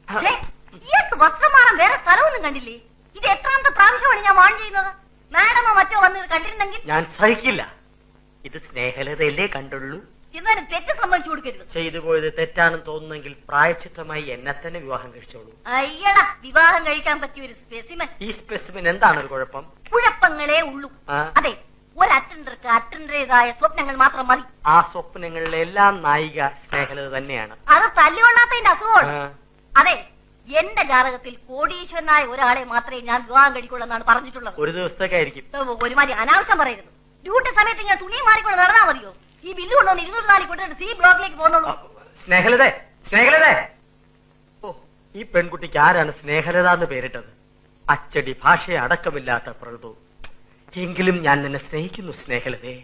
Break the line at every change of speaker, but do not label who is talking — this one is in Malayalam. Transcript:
ഇയാൾക്ക് വസ്ത്രം മാറാൻ വേറെ സ്ഥലമൊന്നും കണ്ടില്ലേ? ഇത് എത്രാമത്തെ പ്രാവശ്യമാണ് ഞാൻ വാൺ ചെയ്യുന്നത്? മാഡമോ മറ്റോ വന്നത് കണ്ടിരുന്നെങ്കിൽ
ഞാൻ സഹിക്കില്ല. ഇത് സ്നേഹലതയല്ലേ കണ്ടുള്ളൂ.
എന്നാലും തെറ്റ് സമ്മതിച്ചു കൊടുക്കരുത്.
ചെയ്തു പോയത് തെറ്റാണെന്ന് തോന്നുന്നെങ്കിൽ പ്രായച്ചിത്തമായി എന്നെ തന്നെ വിവാഹം കഴിച്ചോളൂ.
അയ്യടാ, വിവാഹം കഴിക്കാൻ പറ്റിയ ഒരു സ്പെസിമൻ.
ഈ സ്പെസിമൻ എന്താണ് ഒരു കുഴപ്പം?
കുഴപ്പങ്ങളേ ഉള്ളൂ. അതെ, ഒരു അറ്റൻഡർക്ക് അറ്റൻഡറേതായ സ്വപ്നങ്ങൾ മാത്രം മതി.
ആ സ്വപ്നങ്ങളിലെ എല്ലാം നായിക സ്നേഹലത തന്നെയാണ്.
അത് തല്ലുകൊള്ളാത്തതിന്റെ അസുഖമാണ്. അതെ, എന്റെ ജാതകത്തിൽ കോടീശ്വരനായ ഒരാളെ മാത്രമേ ഞാൻ വിവാഹം കഴിക്കുള്ളൂ പറഞ്ഞിട്ടുള്ളത്.
ഒരു ദിവസത്തേക്കായിരിക്കും.
ഒരുമാതിരി അനാവശ്യം പറയരുത്. ഡ്യൂട്ടി സമയത്ത് ഞാൻ തുണി മാറിക്കൊണ്ട് നടന്നാ മതിയോ? ഈ ബില്ല് കൊണ്ടുവന്ന് 204 കൊണ്ടിട്ട് സി ബ്ലോക്കിലേക്ക് പോകുന്നുള്ളൂ.
സ്നേഹലതേ, സ്നേഹലതേ. ഓ, ഈ പെൺകുട്ടിക്ക് ആരാണ് സ്നേഹലത എന്ന് പേരിട്ടത്? അച്ചടി ഭാഷയെ അടക്കമില്ലാത്ത പ്രകൃതവും. എങ്കിലും ഞാൻ നിന്നെ സ്നേഹിക്കുന്നു സ്നേഹലതേ.